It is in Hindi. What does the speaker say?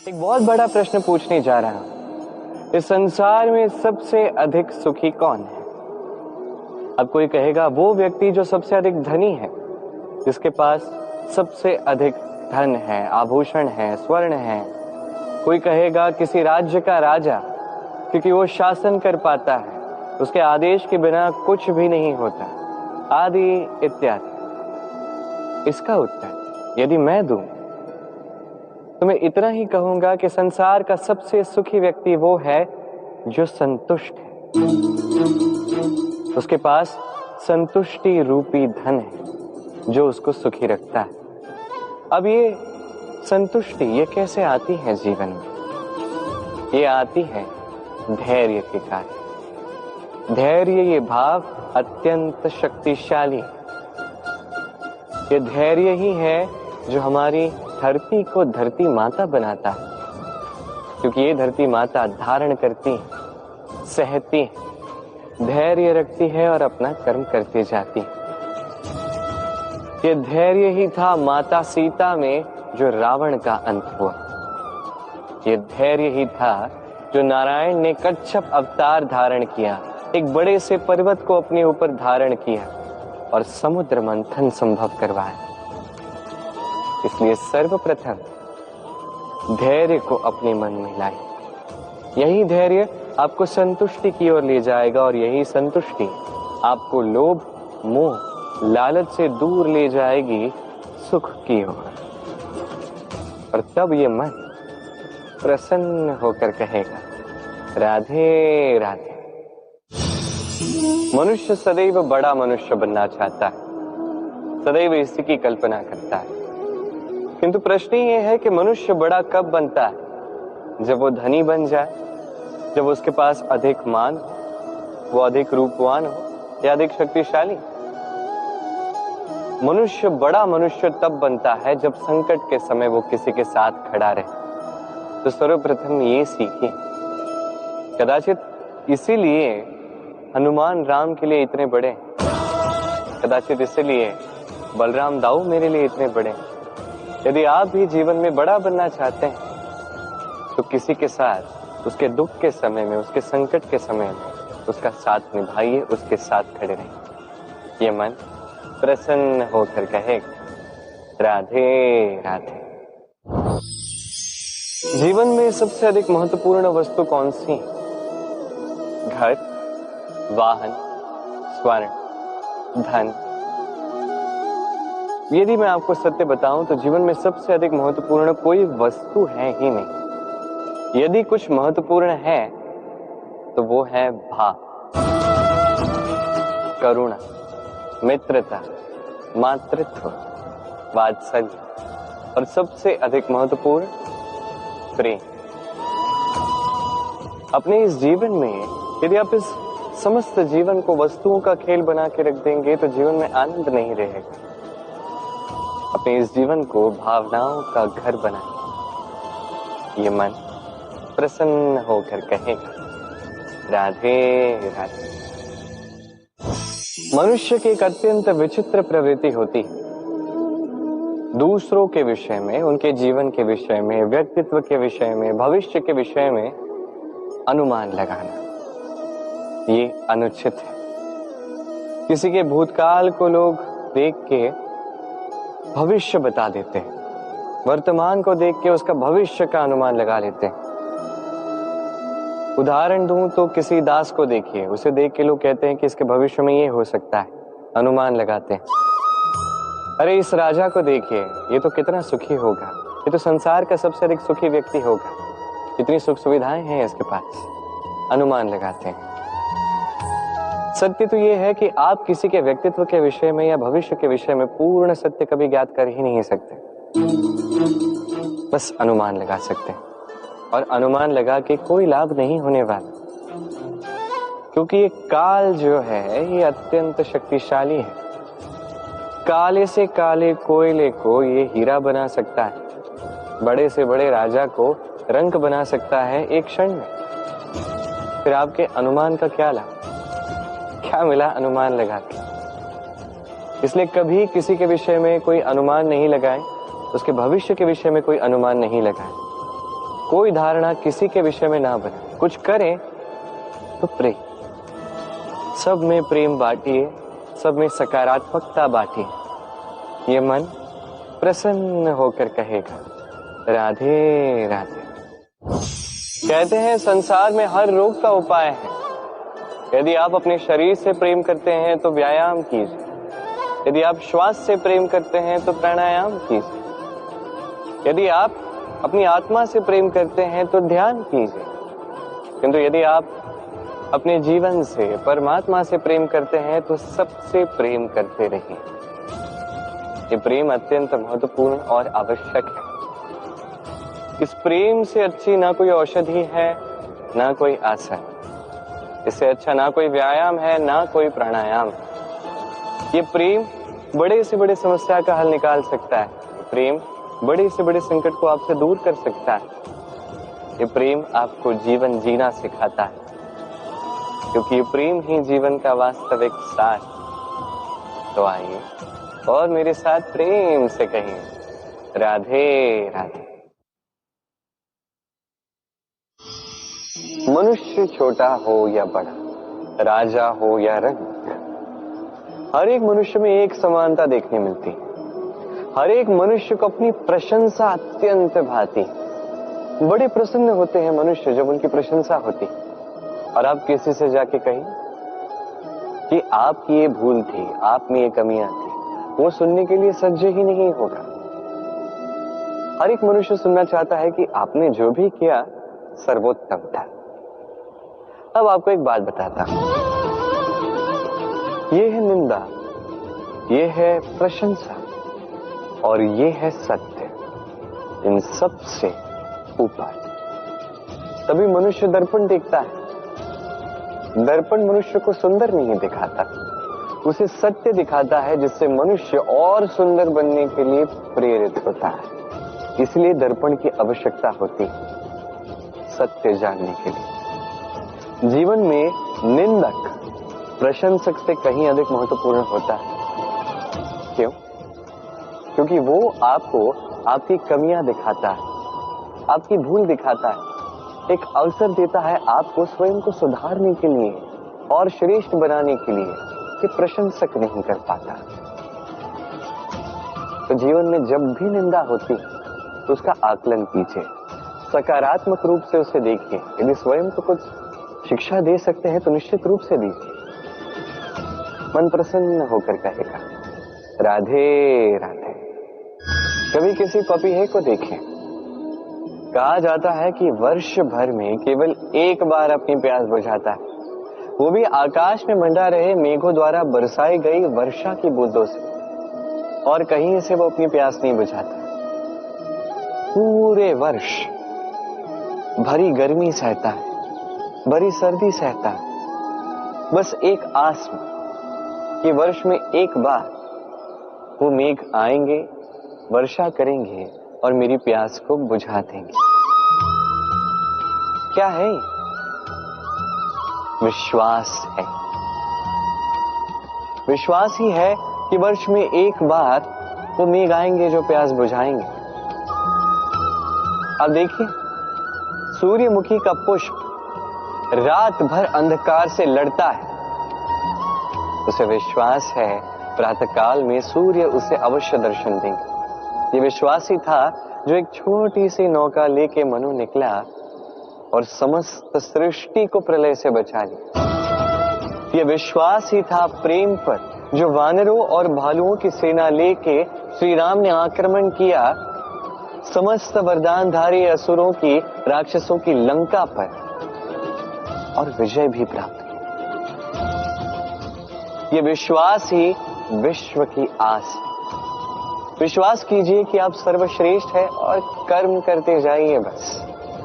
एक बहुत बड़ा प्रश्न पूछने जा रहा हूं। इस संसार में सबसे अधिक सुखी कौन है? अब कोई कहेगा वो व्यक्ति जो सबसे अधिक धनी है, जिसके पास सबसे अधिक धन है, आभूषण है, स्वर्ण है। कोई कहेगा किसी राज्य का राजा, क्योंकि वो शासन कर पाता है, उसके आदेश के बिना कुछ भी नहीं होता, आदि इत्यादि। इसका उत्तर यदि मैं दूं तो मैं इतना ही कहूंगा कि संसार का सबसे सुखी व्यक्ति वो है जो संतुष्ट है। उसके पास संतुष्टि रूपी धन है जो उसको सुखी रखता है। अब ये संतुष्टि ये कैसे आती है जीवन में? ये आती है धैर्य के कारण। धैर्य ये भाव अत्यंत शक्तिशाली है। ये धैर्य ही है जो हमारी धरती को धरती माता बनाता है, क्योंकि ये धरती माता धारण करती, सहती, धैर्य रखती है और अपना कर्म करती जाती है। ये धैर्य ही था माता सीता में जो रावण का अंत हुआ। ये धैर्य ही था जो नारायण ने कच्छप अवतार धारण किया, एक बड़े से पर्वत को अपने ऊपर धारण किया और समुद्र मंथन संभव करवाया। इसलिए सर्वप्रथम धैर्य को अपने मन में लाए। यही धैर्य आपको संतुष्टि की ओर ले जाएगा और यही संतुष्टि आपको लोभ, मोह, लालच से दूर ले जाएगी सुख की ओर। और तब ये मन प्रसन्न होकर कहेगा राधे राधे। मनुष्य सदैव बड़ा मनुष्य बनना चाहता है, सदैव इसी की कल्पना करता है। किंतु प्रश्न ये है कि मनुष्य बड़ा कब बनता है? जब वो धनी बन जाए, जब उसके पास अधिक मान, वो अधिक रूपवान हो या अधिक शक्तिशाली। मनुष्य बड़ा मनुष्य तब बनता है जब संकट के समय वो किसी के साथ खड़ा रहे। तो सर्वप्रथम ये सीखिए। कदाचित इसीलिए हनुमान राम के लिए इतने बड़े, कदाचित इसीलिए बलराम दाऊ मेरे लिए इतने बड़े। यदि आप भी जीवन में बड़ा बनना चाहते हैं तो किसी के साथ उसके दुख के समय में, उसके संकट के समय में उसका साथ निभाइए, उसके साथ खड़े रहिए। ये मन प्रसन्न होकर कहेगा राधे राधे। जीवन में सबसे अधिक महत्वपूर्ण वस्तु कौन सी? घर, वाहन, स्वर्ण, धन। यदि मैं आपको सत्य बताऊं तो जीवन में सबसे अधिक महत्वपूर्ण कोई वस्तु है ही नहीं। यदि कुछ महत्वपूर्ण है तो वो है भाव, करुणा, मित्रता, मातृत्व, वात्सल्य और सबसे अधिक महत्वपूर्ण प्रेम। अपने इस जीवन में यदि आप इस समस्त जीवन को वस्तुओं का खेल बना के रख देंगे तो जीवन में आनंद नहीं रहेगा। अपने इस जीवन को भावनाओं का घर बनाए। ये मन प्रसन्न होकर कहेगा राधे राधे। मनुष्य की एक अत्यंत विचित्र प्रवृत्ति होती है दूसरों के विषय में, उनके जीवन के विषय में, व्यक्तित्व के विषय में, भविष्य के विषय में अनुमान लगाना। ये अनुचित है। किसी के भूतकाल को लोग देख के भविष्य बता देते हैं, वर्तमान को देख के उसका भविष्य का अनुमान लगा लेते हैं। उदाहरण दूं तो किसी दास को देखिए, उसे देख के लोग कहते हैं कि इसके भविष्य में ये हो सकता है, अनुमान लगाते हैं। अरे इस राजा को देखिए, ये तो कितना सुखी होगा, ये तो संसार का सबसे अधिक सुखी व्यक्ति होगा, कितनी सुख सुविधाएं हैं इसके पास, अनुमान लगाते हैं। सत्य तो ये है कि आप किसी के व्यक्तित्व के विषय में या भविष्य के विषय में पूर्ण सत्य कभी ज्ञात कर ही नहीं सकते, बस अनुमान लगा सकते हैं। और अनुमान लगा के कोई लाभ नहीं होने वाला, क्योंकि ये काल जो है ये अत्यंत शक्तिशाली है। काले से काले कोयले को ये हीरा बना सकता है, बड़े से बड़े राजा को रंक बना सकता है एक क्षण में। फिर आपके अनुमान का क्या लाभ, क्या मिला अनुमान लगा के? इसलिए कभी किसी के विषय में कोई अनुमान नहीं लगाएं, उसके भविष्य के विषय में कोई अनुमान नहीं लगाएं। कोई धारणा किसी के विषय में ना बने, कुछ करें तो प्रेम, सब में प्रेम बांटिए, सब में सकारात्मकता बांटिए। ये मन प्रसन्न होकर कहेगा राधे राधे। कहते हैं संसार में हर रोग का उपाय है। यदि आप अपने शरीर से प्रेम करते हैं तो व्यायाम कीजिए, यदि आप श्वास से प्रेम करते हैं तो प्राणायाम कीजिए, यदि आप अपनी आत्मा से प्रेम करते हैं तो ध्यान कीजिए, किंतु यदि आप अपने जीवन से, परमात्मा से प्रेम करते हैं तो सबसे प्रेम करते रहिए। ये प्रेम अत्यंत महत्वपूर्ण और आवश्यक है। इस प्रेम से अच्छी ना कोई औषधि है, ना कोई आसन, इससे अच्छा ना कोई व्यायाम है, ना कोई प्राणायाम। ये प्रेम बड़े से बड़े समस्या का हल निकाल सकता है। प्रेम बड़े से बड़े संकट को आपसे दूर कर सकता है। ये प्रेम आपको जीवन जीना सिखाता है, क्योंकि ये प्रेम ही जीवन का वास्तविक सार। तो आइए और मेरे साथ प्रेम से कहिए राधे राधे। मनुष्य छोटा हो या बड़ा, राजा हो या रंक, हर एक मनुष्य में एक समानता देखने मिलती है। हर एक मनुष्य को अपनी प्रशंसा अत्यंत भाती। बड़े प्रसन्न होते हैं मनुष्य जब उनकी प्रशंसा होती। और आप किसी से जाके कहें कि आपकी ये भूल थी, आप में ये कमियां थी, वो सुनने के लिए सज्ज ही नहीं होगा। हर एक मनुष्य सुनना चाहता है कि आपने जो भी किया सर्वोत्तम था। अब आपको एक बात बताता हूं, ये है निंदा, ये है प्रशंसा और ये है सत्य। इन सब से ऊपर तभी मनुष्य दर्पण देखता है। दर्पण मनुष्य को सुंदर नहीं दिखाता, उसे सत्य दिखाता है, जिससे मनुष्य और सुंदर बनने के लिए प्रेरित होता है। इसलिए दर्पण की आवश्यकता होती है सत्य जानने के लिए। जीवन में निंदक प्रशंसक से कहीं अधिक महत्वपूर्ण होता है। क्यों? क्योंकि वो आपको आपकी कमियां दिखाता है, आपकी भूल दिखाता है, एक अवसर देता है आपको स्वयं को सुधारने के लिए और श्रेष्ठ बनाने के लिए, कि प्रशंसक नहीं कर पाता। तो जीवन में जब भी निंदा होती तो उसका आकलन कीजिए, सकारात्मक रूप से उसे देखिए। यदि स्वयं को कुछ शिक्षा दे सकते हैं तो निश्चित रूप से दीजिए। मन प्रसन्न होकर कहेगा राधे राधे। कभी किसी पपीहे को देखें, कहा जाता है कि वर्ष भर में केवल एक बार अपनी प्यास बुझाता है, वो भी आकाश में मंडरा रहे मेघों द्वारा बरसाई गई वर्षा की बूंदों से, और कहीं से वो अपनी प्यास नहीं बुझाता। पूरे वर्ष भरी गर्मी सहता है, भरी सर्दी सहता है, बस एक आस में कि वर्ष में एक बार वो मेघ आएंगे, वर्षा करेंगे और मेरी प्यास को बुझा देंगे। क्या है? विश्वास है। विश्वास ही है कि वर्ष में एक बार वो मेघ आएंगे जो प्यास बुझाएंगे। अब देखिए, सूर्यमुखी का पुष्प रात भर अंधकार से लड़ता है, उसे विश्वास है प्रातःकाल में सूर्य उसे अवश्य दर्शन देंगे। ये विश्वास ही था जो एक छोटी सी नौका लेके मनु निकला और समस्त सृष्टि को प्रलय से बचा लिया। ये विश्वास ही था प्रेम पर, जो वानरों और भालुओं की सेना लेके श्री राम ने आक्रमण किया, समस्त वरदानधारी असुरों की, राक्षसों की लंका पर, और विजय भी प्राप्त की। ये विश्वास ही विश्व की आस। विश्वास कीजिए कि आप सर्वश्रेष्ठ हैं और कर्म करते जाइए बस।